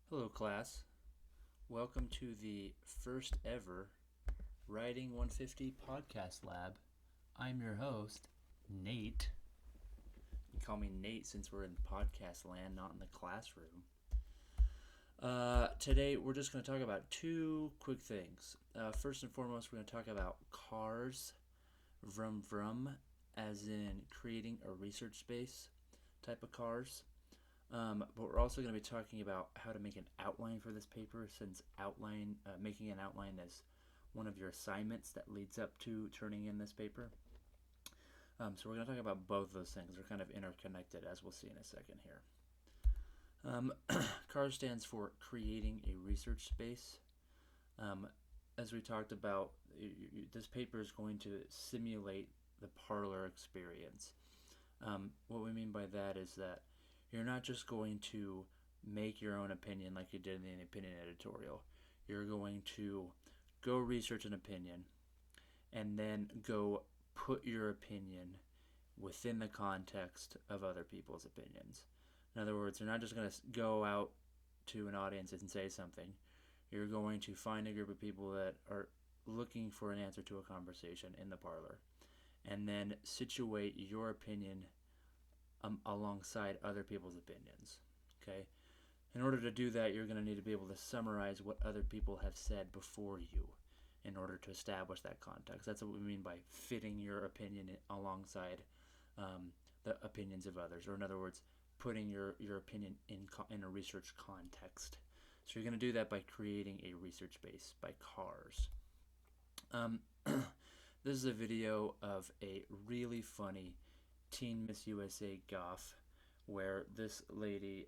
Hello, class. Welcome to the first ever Writing 150 podcast lab. I'm your host, Nate. You can call me Nate since we're in podcast land, not in the classroom. Today, we're just going to talk about two quick things. First and foremost, we're going to talk about cars, vroom vroom, as in creating a research space type of cars. But we're also going to be talking about how to make an outline for this paper, since making an outline is one of your assignments that leads up to turning in this paper. So we're going to talk about both those things. They're kind of interconnected, as we'll see in a second here. CAR stands for creating a research space. As we talked about, this paper is going to simulate the Parler experience. What we mean by that is that you're not just going to make your own opinion like you did in the opinion editorial. You're going to go research an opinion and then go put your opinion within the context of other people's opinions. In other words, you're not just going to go out to an audience and say something. You're going to find a group of people that are looking for an answer to a conversation in the Parler, and then situate your opinion alongside other people's opinions. Okay? In order to do that, you're going to need to be able to summarize what other people have said before you in order to establish that context. That's what we mean by fitting your opinion alongside the opinions of others, or in other words, putting your opinion in a research context. So you're going to do that by creating a research base by cars. This is a video of a really funny Teen Miss USA gaffe where this lady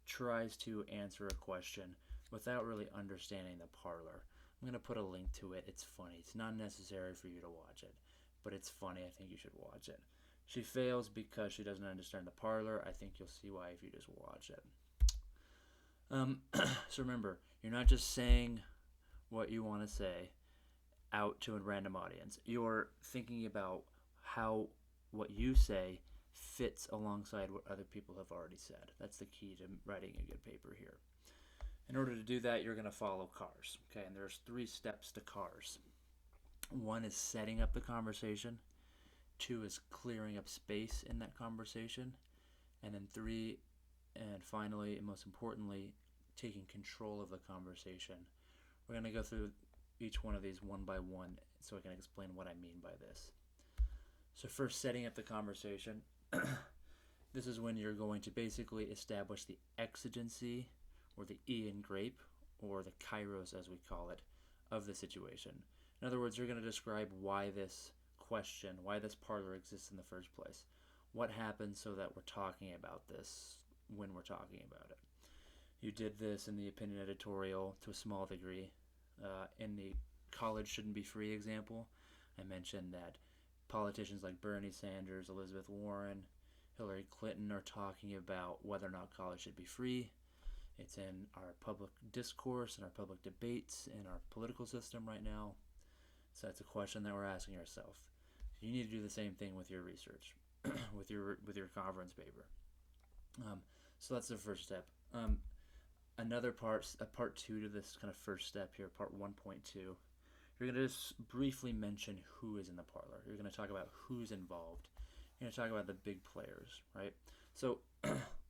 tries to answer a question without really understanding the Parler. I'm going to put a link to it. It's funny. It's not necessary for you to watch it, but it's funny. I think you should watch it. She fails because she doesn't understand the Parler. I think you'll see why if you just watch it. So remember, you're not just saying what you want to say out to a random audience. You're thinking about how what you say fits alongside what other people have already said. That's the key to writing a good paper here. In order to do that, you're going to follow cars. Okay, and there's 3 steps to cars. 1 is setting up the conversation. 2 is clearing up space in that conversation. And then 3, and finally, and most importantly, taking control of the conversation. We're going to go through each one of these one by one so I can explain what I mean by this. So first, setting up the conversation. This is when you're going to basically establish the exigency, or the E in grape, or the kairos as we call it, of the situation. In other words, you're going to describe why this question, why this Parler exists in the first place. What happened so that we're talking about this when we're talking about it. You did this in the opinion editorial to a small degree. In the college shouldn't be free example, I mentioned that politicians like Bernie Sanders, Elizabeth Warren, Hillary Clinton are talking about whether or not college should be free. It's in our public discourse, in our public debates, in our political system right now. So that's a question that we're asking ourselves. You need to do the same thing with your research, with your conference paper. So that's the first step. Another part 2 to this kind of first step here, part 1.2. You're going to just briefly mention who is in the Parler. You're going to talk about who's involved. You're going to talk about the big players, right? So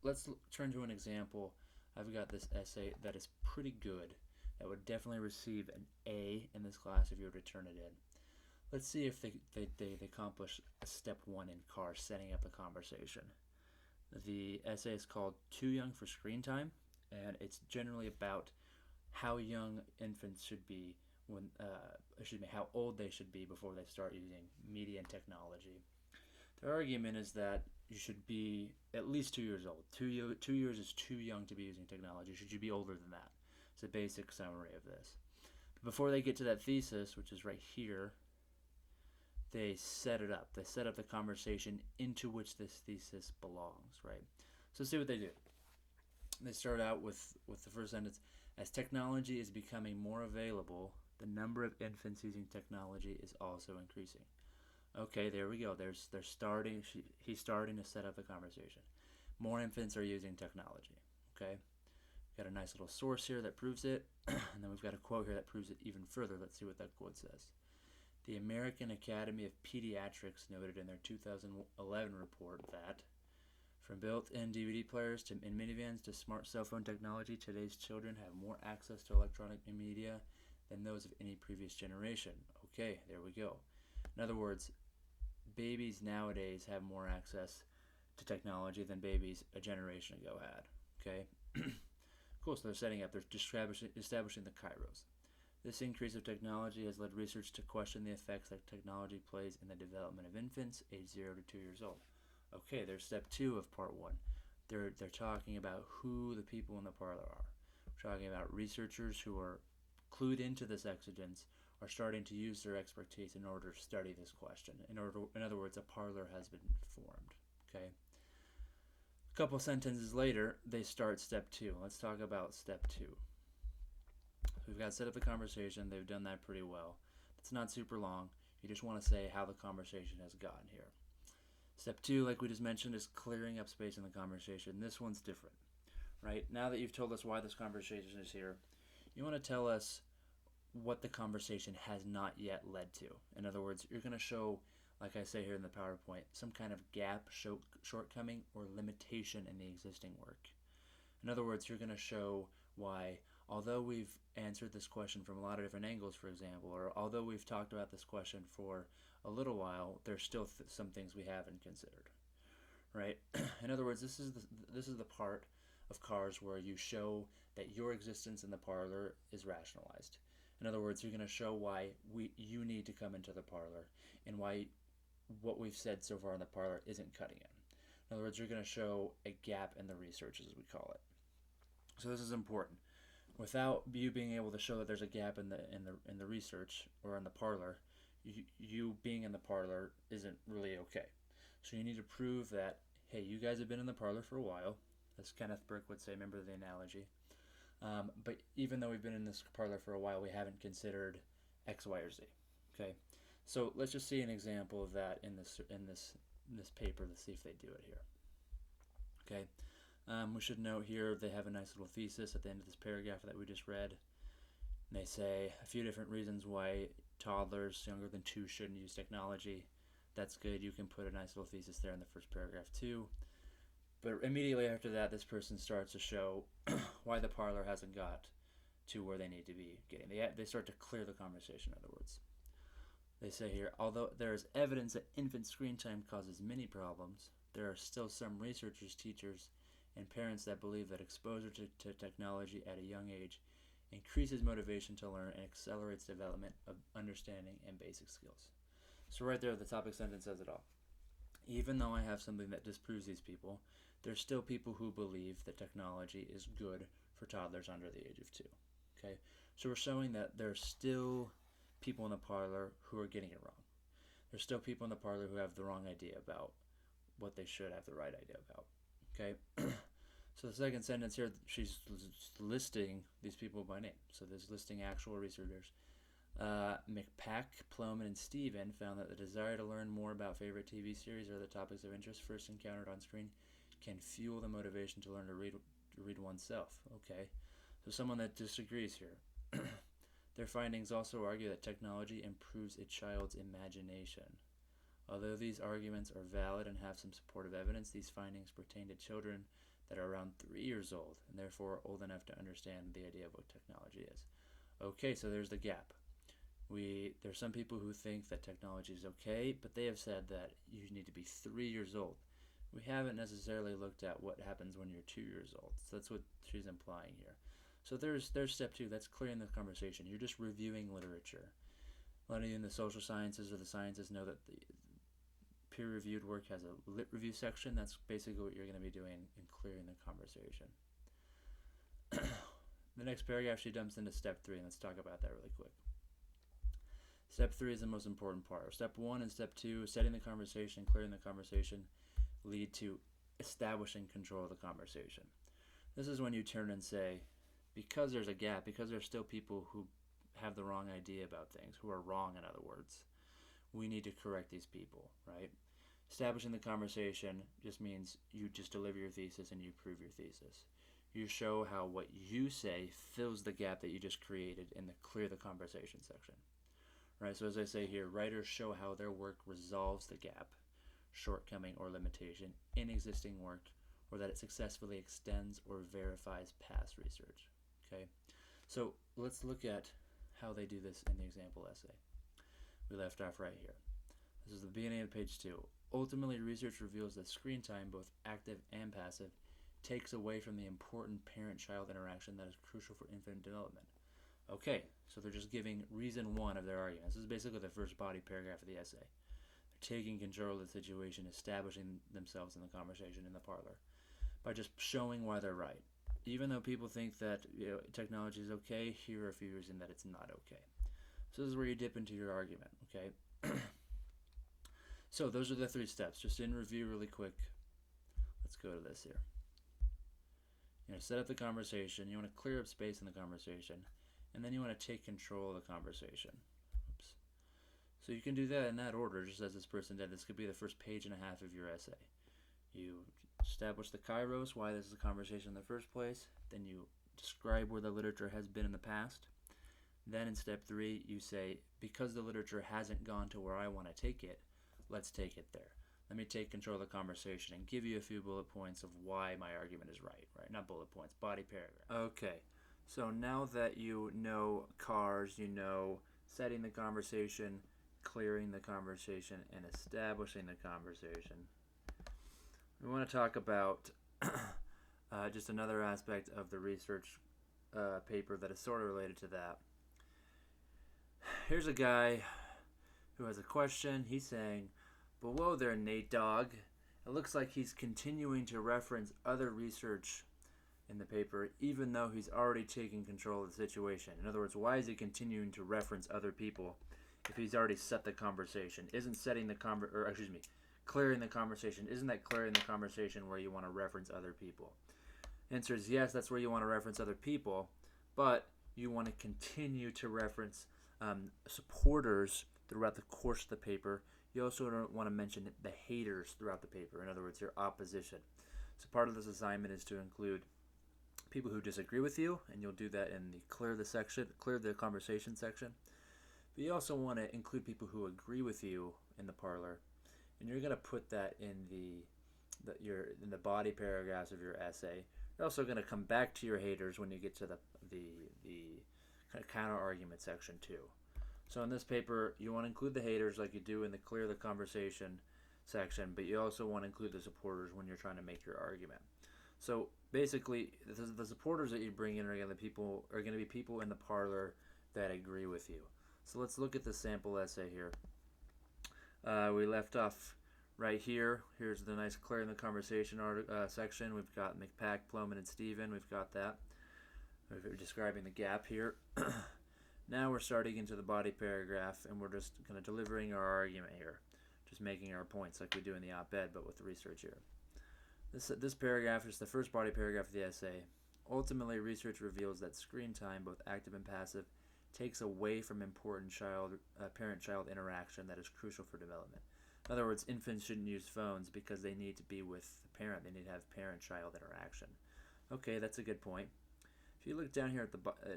let's turn to an example. I've got this essay that is pretty good, that would definitely receive an A in this class if you were to turn it in. Let's see if they accomplish step 1 in CAR, setting up the conversation. The essay is called Too Young for Screen Time, and it's generally about how young infants should be how old they should be before they start using media and technology. Their argument is that you should be at least 2 years old. 2 years is too young to be using technology. Should you be older than that? It's a basic summary of this. But before they get to that thesis, which is right here, they set it up. They set up the conversation into which this thesis belongs, right? So let's see what they do. They start out with the first sentence. As technology is becoming more available, the number of infants using technology is also increasing. Okay, there we go. He's starting to set up the conversation. More infants are using technology. Okay, Got a nice little source here that proves it, and then we've got a quote here that proves it even further. Let's see what that quote says. The American Academy of Pediatrics noted in their 2011 report that from built-in DVD players to in minivans to smart cell phone technology, today's children have more access to electronic media than those of any previous generation. Okay, there we go. In other words, babies nowadays have more access to technology than babies a generation ago had. Okay? Cool, so they're establishing the kairos. This increase of technology has led research to question the effects that technology plays in the development of infants aged 0 to 2 years old. Okay, there's step 2 of part 1. They're talking about who the people in the parlor are. We're talking about researchers who are clued into this exigence are starting to use their expertise in order to study this question. In other words, a parlor has been formed. Okay. A couple sentences later, they start step 2. Let's talk about step 2. We've got to set up the conversation. They've done that pretty well. It's not super long. You just want to say how the conversation has gotten here. Step 2, like we just mentioned, is clearing up space in the conversation. This one's different, right? Now that you've told us why this conversation is here, you want to tell us what the conversation has not yet led to. In other words, you're going to show, like I say here in the PowerPoint, some kind of gap, shortcoming, or limitation in the existing work. In other words, you're going to show why, although we've answered this question from a lot of different angles, for example, or although we've talked about this question for a little while, there's still some things we haven't considered, right? In other words, this is the part of cars where you show that your existence in the parlor is rationalized. In other words, you're going to show why you need to come into the parlor and why what we've said so far in the parlor isn't cutting it. In other words, you're going to show a gap in the research, as we call it. So this is important. Without you being able to show that there's a gap in the research or in the parlor, you being in the parlor isn't really okay. So you need to prove that, hey, you guys have been in the parlor for a while, as Kenneth Burke would say, remember the analogy. But even though we've been in this parlor for a while, we haven't considered X, Y, or Z. Okay, so let's just see an example of that in this paper. Let's see if they do it here. Okay, we should note here they have a nice little thesis at the end of this paragraph that we just read. And they say a few different reasons why toddlers younger than 2 shouldn't use technology. That's good. You can put a nice little thesis there in the first paragraph too. But immediately after that, this person starts to show why the parlor hasn't got to where they need to be getting. They start to clear the conversation, in other words. They say here, although there is evidence that infant screen time causes many problems, there are still some researchers, teachers, and parents that believe that exposure to technology at a young age increases motivation to learn and accelerates development of understanding and basic skills. So right there, the topic sentence says it all. Even though I have something that disproves these people, there's still people who believe that technology is good for toddlers under the age of 2. Okay, so we're showing that there's still people in the parlor who are getting it wrong. There's still people in the parlor who have the wrong idea about what they should have the right idea about. Okay, so the second sentence here, she's listing these people by name. So there's listing actual researchers. McPack, Ploman, and Stephen found that the desire to learn more about favorite TV series or the topics of interest first encountered on screen can fuel the motivation to learn to read oneself. Okay, so someone that disagrees here. Their findings also argue that technology improves a child's imagination. Although these arguments are valid and have some supportive evidence, these findings pertain to children that are around 3 years old and therefore old enough to understand the idea of what technology is. Okay, so there's the gap. There's some people who think that technology is okay, but they have said that you need to be 3 years old. We haven't necessarily looked at what happens when you're 2 years old. So that's what she's implying here. So there's step 2. That's clearing the conversation. You're just reviewing literature. Letting in the social sciences or the sciences know that the peer-reviewed work has a lit review section. That's basically what you're going to be doing in clearing the conversation. The next paragraph, she jumps into step 3, and let's talk about that really quick. Step 3 is the most important part. Step 1 and step 2, setting the conversation, clearing the conversation, lead to establishing control of the conversation. This is when you turn and say, because there's a gap, because there's still people who have the wrong idea about things, who are wrong, in other words, we need to correct these people, right? Establishing the conversation just means you just deliver your thesis and you prove your thesis. You show how what you say fills the gap that you just created in the clear the conversation section. Right, so as I say here, writers show how their work resolves the gap, shortcoming, or limitation in existing work, or that it successfully extends or verifies past research. Okay, so let's look at how they do this in the example essay. We left off right here. This is the beginning of page 2. Ultimately, research reveals that screen time, both active and passive, takes away from the important parent-child interaction that is crucial for infant development. Okay, so they're just giving reason 1 of their argument. This is basically the first body paragraph of the essay. They're taking control of the situation, establishing themselves in the conversation in the parlor by just showing why they're right. Even though people think that technology is okay, here are a few reasons that it's not okay. So this is where you dip into your argument, okay? So those are the 3 steps. Just in review really quick. Let's go to this here. Set up the conversation. You want to clear up space in the conversation. And then you want to take control of the conversation. Oops. So you can do that in that order, just as this person did. This could be the first page and a half of your essay. You establish the kairos, why this is a conversation in the first place. Then you describe where the literature has been in the past. Then in step 3, you say, because the literature hasn't gone to where I want to take it, let's take it there. Let me take control of the conversation and give you a few bullet points of why my argument is right? Not bullet points, body paragraph. Okay, so now that you know cars, you know setting the conversation, clearing the conversation, and establishing the conversation, we want to talk about just another aspect of the research paper that is sort of related to that. Here's a guy who has a question. He's saying, below there, Nate Dogg, it looks like he's continuing to reference other research in the paper, even though he's already taking control of the situation. In other words, why is he continuing to reference other people if he's already set the conversation? Clearing the conversation. Isn't that clearing the conversation where you want to reference other people? Answer is yes, that's where you want to reference other people, but you want to continue to reference supporters throughout the course of the paper. You also don't want to mention the haters throughout the paper. In other words, your opposition. So part of this assignment is to include people who disagree with you, and you'll do that in the clear the conversation section. But you also want to include people who agree with you in the parlor, and you're going to put that in the body paragraphs of your essay. You're also going to come back to your haters when you get to the kind of counter argument section too. So in this paper, you want to include the haters like you do in the clear the conversation section, but you also want to include the supporters when you're trying to make your argument. So basically, the supporters that you bring in are going to be people in the parlor that agree with you. So let's look at the sample essay here. We left off right here. Here's the nice clear in the conversation section. We've got McPack, Plomin, and Stephen. We've got that. We're describing the gap here. Now we're starting into the body paragraph, and we're just kind of delivering our argument here, just making our points like we do in the op-ed, but with the research here. This paragraph is the first body paragraph of the essay. Ultimately, research reveals that screen time, both active and passive, takes away from important parent-child interaction that is crucial for development. In other words, infants shouldn't use phones because they need to be with the parent. They need to have parent-child interaction. Okay, that's a good point. If you look down here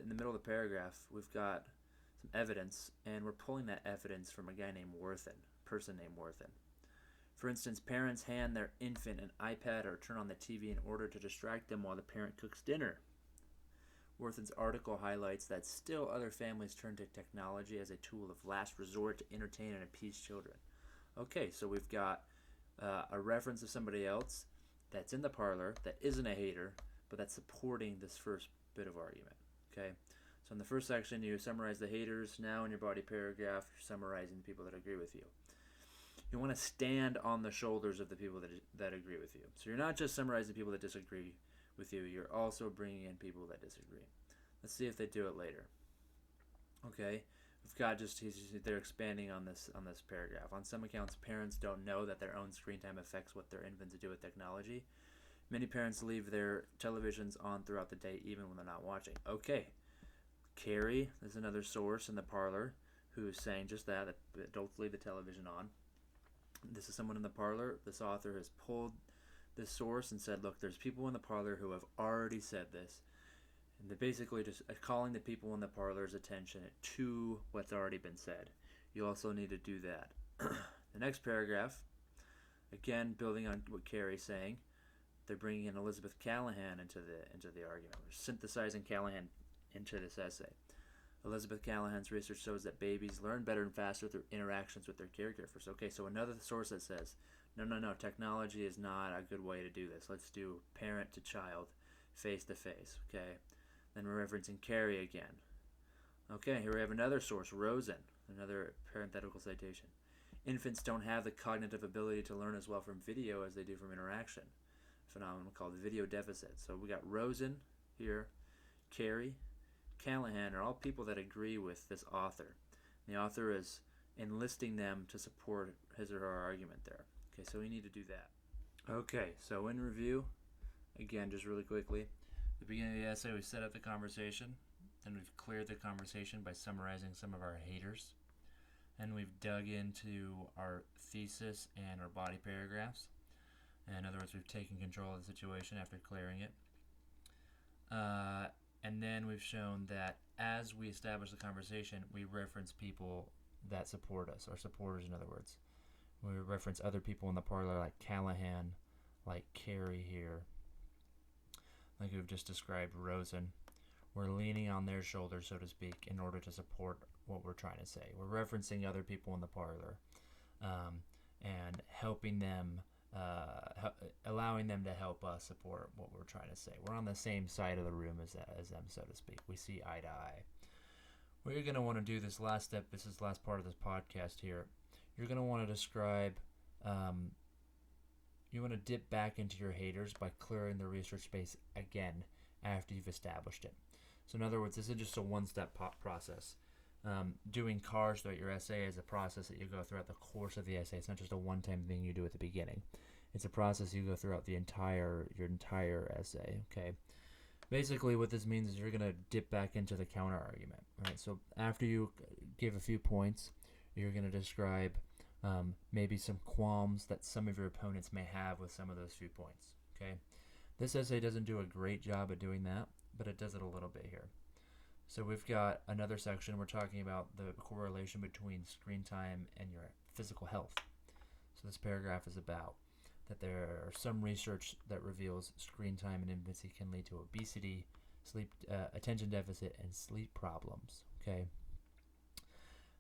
in the middle of the paragraph, we've got some evidence, and we're pulling that evidence from a guy named person named Worthen. For instance, parents hand their infant an iPad or turn on the TV in order to distract them while the parent cooks dinner. Worthen's article highlights that still other families turn to technology as a tool of last resort to entertain and appease children. Okay, so we've got a reference of somebody else that's in the parlor that isn't a hater, but that's supporting this first bit of argument. Okay, so in the first section, you summarize the haters. Now in your body paragraph, you're summarizing the people that agree with you. You want to stand on the shoulders of the people that agree with you. So you're not just summarizing people that disagree with you, you're also bringing in people that disagree. Let's see if they do it later. Okay, we've got they're expanding on this paragraph. On some accounts, parents don't know that their own screen time affects what their infants do with technology. Many parents leave their televisions on throughout the day even when they're not watching. Okay, Carrie is another source in the parlor who's saying just that adults leave the television on. This is someone in the parlor. This author has pulled this source and said, look, there's people in the parlor who have already said this. And they're basically just calling the people in the parlor's attention to what's already been said. You also need to do that. The next paragraph, again, building on what Carrie's saying, they're bringing in Elizabeth Callahan into the argument. We're synthesizing Callahan into this essay. Elizabeth Callahan's research shows that babies learn better and faster through interactions with their caregivers. Okay, so another source that says, no, technology is not a good way to do this. Let's do parent to child, face to face. Okay, then we're referencing Carrie again. Okay, here we have another source, Rosen, another parenthetical citation. Infants don't have the cognitive ability to learn as well from video as they do from interaction. A phenomenon called video deficit. So we got Rosen here, Carrie, Callahan are all people that agree with this author. The author is enlisting them to support his or her argument there. Okay, so we need to do that. Okay, so in review, again, just really quickly, at the beginning of the essay, we set up the conversation, and we've cleared the conversation by summarizing some of our haters, and we've dug into our thesis and our body paragraphs. In other words, we've taken control of the situation after clearing it. And then we've shown that as we establish the conversation, we reference people that support us, or supporters in other words. We reference other people in the parlor like Callahan, like Carrie here, like we've just described Rosen. We're leaning on their shoulders, so to speak, in order to support what we're trying to say. We're referencing other people in the parlor and helping them, allowing them to help us support what we're trying to say. We're on the same side of the room as them, so to speak. We see eye to eye. What you're going to want to do this last step, this is the last part of this podcast here, you're going to want to describe, you want to dip back into your haters by clearing the research space again after you've established it. So in other words, this is just a one-step process. Doing cars throughout your essay is a process that you go throughout the course of the essay. It's not just a one-time thing you do at the beginning. It's a process you go throughout your entire essay. Okay. Basically, what this means is you're going to dip back into the counter argument. Right. So after you give a few points, you're going to describe maybe some qualms that some of your opponents may have with some of those few points. Okay. This essay doesn't do a great job at doing that, but it does it a little bit here. So we've got another section. We're talking about the correlation between screen time and your physical health. So this paragraph is about that there are some research that reveals screen time in infancy can lead to obesity, sleep, attention deficit, and sleep problems. Okay.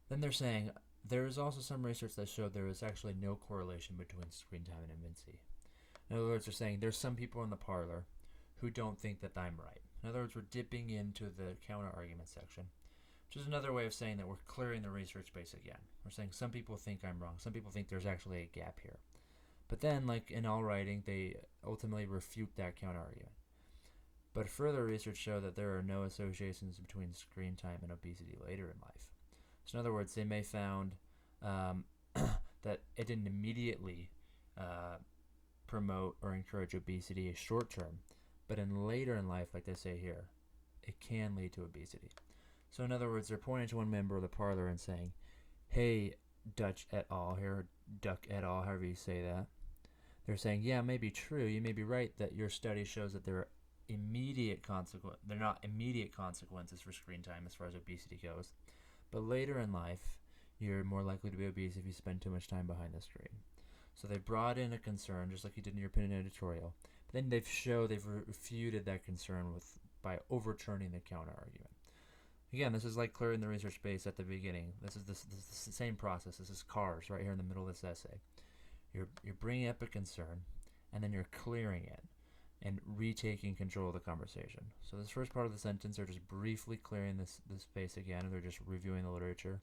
Then they're saying there is also some research that showed there is actually no correlation between screen time and infancy. In other words, they're saying there's some people in the parlor who don't think that I'm right. In other words, we're dipping into the counter-argument section, which is another way of saying that we're clearing the research space again. We're saying some people think I'm wrong. Some people think there's actually a gap here. But then, like in all writing, they ultimately refute that counter-argument. But further research showed that there are no associations between screen time and obesity later in life. So in other words, they may found that it didn't immediately promote or encourage obesity short term, but in later in life, like they say here, it can lead to obesity. So in other words, they're pointing to one member of the parlor and saying, hey, Dutch et al. Here, or Duck et al., however you say that. They're saying, yeah, it may be true. You may be right that your study shows that there are they're not immediate consequences for screen time as far as obesity goes. But later in life, you're more likely to be obese if you spend too much time behind the screen. So they brought in a concern, just like you did in your opinion editorial. But then they've refuted that concern by overturning the counter-argument. Again, this is like clearing the research space at the beginning. This is the same process. This is cars right here in the middle of this essay. You're bringing up a concern, and then you're clearing it and retaking control of the conversation. So this first part of the sentence, they're just briefly clearing this space again, and they're just reviewing the literature.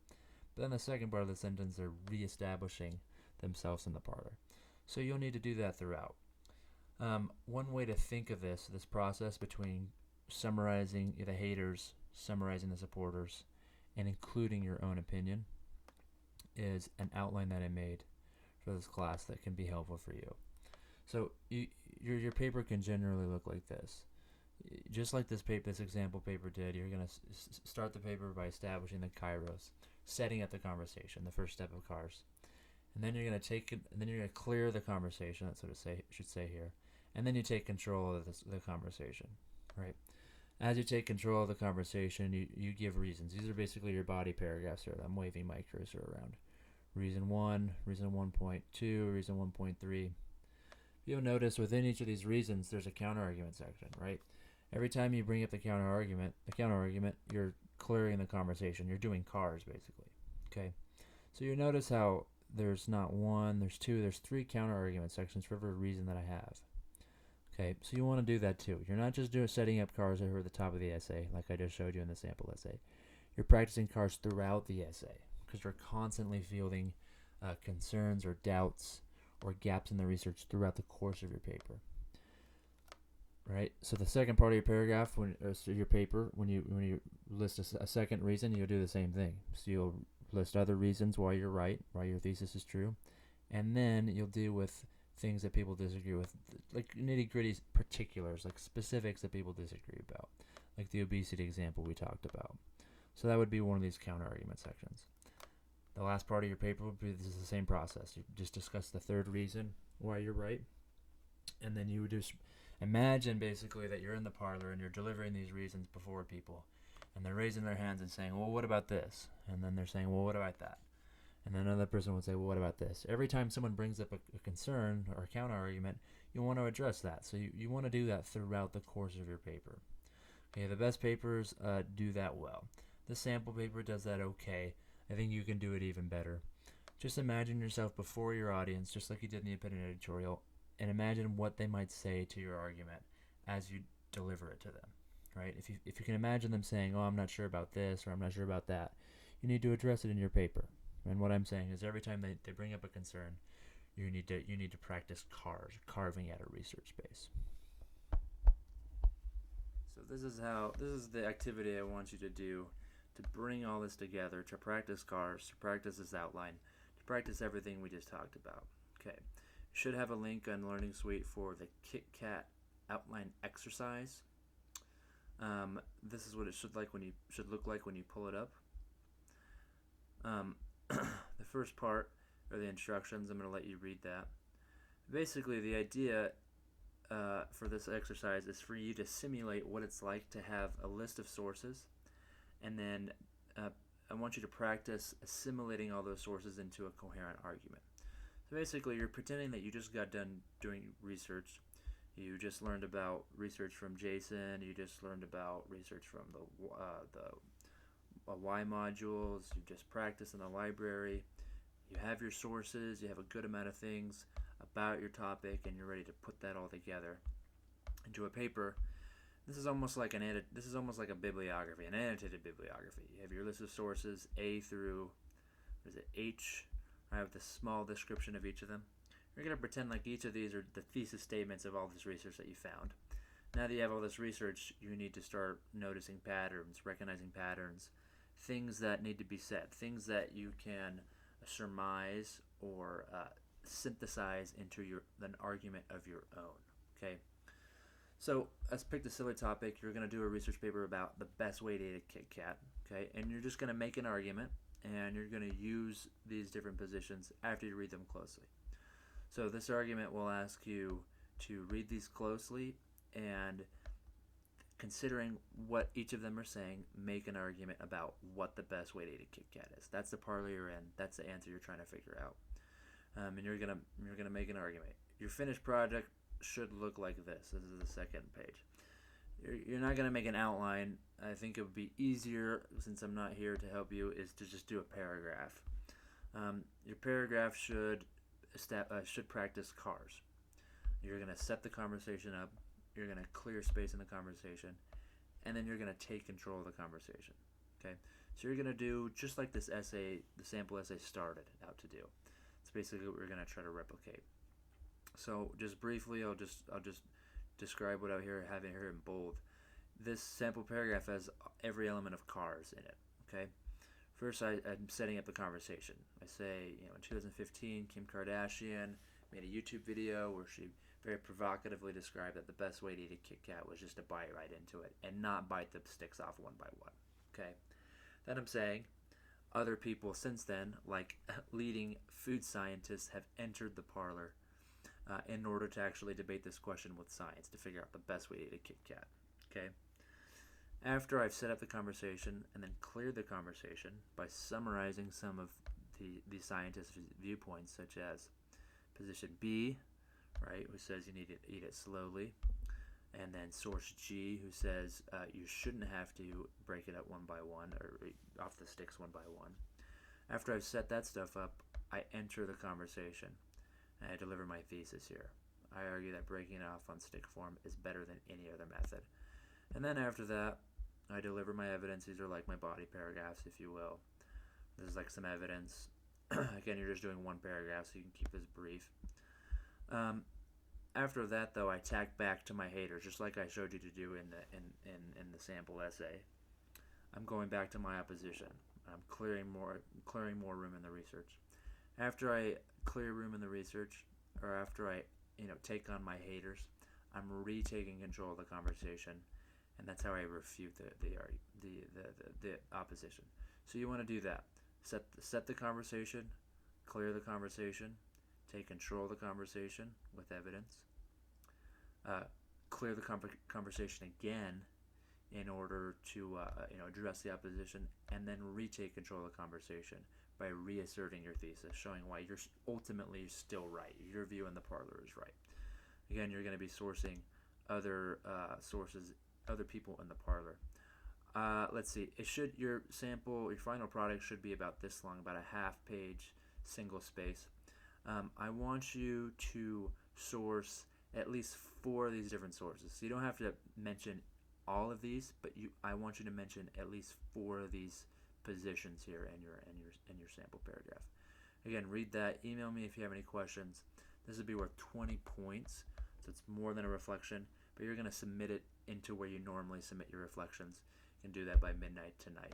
But then the second part of the sentence, they're reestablishing themselves in the parlor. So you'll need to do that throughout. One way to think of this process between summarizing the haters, summarizing the supporters, and including your own opinion is an outline that I made for this class that can be helpful for you. So your paper can generally look like this. Just like this example paper did, you're going to start the paper by establishing the kairos, setting up the conversation, the first step of cars. and then you're gonna take it, and then you're gonna clear the conversation. That's what it should say here, and then you take control of the conversation, right? As you take control of the conversation, you give reasons. These are basically your body paragraphs here. I'm waving my cursor around. Reason 1, reason 1.2, reason 1.3. You'll notice within each of these reasons, there's a counter-argument section, right? Every time you bring up the counter-argument, you're clearing the conversation. You're doing cars, basically, okay? So you notice how there's not one, there's two, there's three counter-argument sections for every reason that I have. Okay, so you want to do that too. You're not just setting up cars over the top of the essay, like I just showed you in the sample essay. You're practicing cars throughout the essay because you're constantly fielding concerns or doubts or gaps in the research throughout the course of your paper. Right. So the second part of your paragraph, when you list a second reason, you'll do the same thing. So you'll list other reasons why you're right, why your thesis is true, and then you'll deal with things that people disagree with, like nitty-gritty particulars, like specifics that people disagree about, like the obesity example we talked about. So that would be one of these counter-argument sections. The last part of your paper would be the same process. You just discuss the third reason why you're right, and then you would just imagine basically that you're in the parlor and you're delivering these reasons before people, and they're raising their hands and saying, well, what about this? And then they're saying, well, what about that? And then another person would say, well, what about this? Every time someone brings up a concern or a counter-argument, you want to address that. So you want to do that throughout the course of your paper. Okay, the best papers do that well. The sample paper does that okay. I think you can do it even better. Just imagine yourself before your audience, just like you did in the opinion editorial, and imagine what they might say to your argument as you deliver it to them, right? If you can imagine them saying, oh, I'm not sure about this or I'm not sure about that, you need to address it in your paper. And what I'm saying is every time they bring up a concern, you need to practice carving out a research base. So this is the activity I want you to do to bring all this together, to practice cars, to practice this outline, to practice everything we just talked about. Okay. You should have a link on Learning Suite for the KitKat outline exercise. This is what it should look like when you pull it up. The first part are the instructions. I'm going to let you read that. Basically, the idea for this exercise is for you to simulate what it's like to have a list of sources, and then I want you to practice assimilating all those sources into a coherent argument. So basically, you're pretending that you just got done doing research. You just learned about research from Jason. You just learned about research from the Y modules. You just practiced in the library. You have your sources. You have a good amount of things about your topic, and you're ready to put that all together into a paper. This is almost like a bibliography, an annotated bibliography. You have your list of sources A through H. I have the small description of each of them. You're going to pretend like each of these are the thesis statements of all this research that you found. Now that you have all this research, you need to start noticing patterns, recognizing patterns, things that need to be said, things that you can surmise or synthesize into an argument of your own. Okay. So let's pick the silly topic. You're going to do a research paper about the best way to eat a Kit Kat. Okay, and you're just going to make an argument, and you're going to use these different positions after you read them closely. So this argument will ask you to read these closely and, considering what each of them are saying, make an argument about what the best way to eat a Kit Kat is. That's the parlor you're in. That's the answer you're trying to figure out. And you're gonna make an argument. Your finished project should look like this. This is the second page. You're not gonna make an outline. I think it would be easier, since I'm not here to help you, is to just do a paragraph. Your paragraph should practice cars. You're gonna set the conversation up. You're going to clear space in the conversation, and then you're going to take control of the conversation. Okay, so you're going to do just like this essay, the sample essay started out to do. It's basically what we're going to try to replicate. So just briefly, I'll just describe what I have here in bold. This sample paragraph has every element of cars in it. Okay, first I'm setting up the conversation. I say, in 2015, Kim Kardashian made a YouTube video where she very provocatively described that the best way to eat a Kit Kat was just to bite right into it and not bite the sticks off one by one. Okay. Then I'm saying, Other people since then, like leading food scientists, have entered the parlor in order to actually debate this question with science to figure out the best way to eat a Kit Kat. Okay? After I've set up the conversation and then cleared the conversation by summarizing some of the scientists' viewpoints, such as position B, right, who says you need to eat it slowly, and then source G, who says you shouldn't have to break it up one by one or off the sticks one by one. After I've set that stuff up, I enter the conversation and I deliver my thesis here. I argue that breaking it off on stick form is better than any other method. And then after that, I deliver my evidence. These are like my body paragraphs, if you will. This is like some evidence. Again, you're just doing one paragraph, so you can keep this brief. After that, though, I tack back to my haters, just like I showed you to do in the sample essay. I'm going back to my opposition. I'm clearing more room in the research. After I clear room in the research, or after I take on my haters, I'm retaking control of the conversation, and that's how I refute the opposition. So you want to do that. Set the conversation, clear the conversation, take control of the conversation with evidence, clear the conversation again in order to address the opposition, and then retake control of the conversation by reasserting your thesis, showing why you're ultimately still right. Your view in the parlor is right. Again, you're going to be sourcing other sources, other people in the parlor. Let's see. Your final product should be about this long, about a half-page single space. I want you to source at least 4 of these different sources. So you don't have to mention all of these, but I want you to mention at least 4 of these positions here in your sample paragraph. Again, read that. Email me if you have any questions. This would be worth 20 points, so it's more than a reflection, but you're going to submit it into where you normally submit your reflections. You can do that by midnight tonight.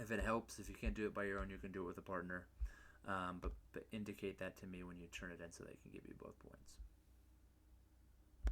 If it helps, if you can't do it by your own, you can do it with a partner. But indicate that to me when you turn it in so they can give you both points.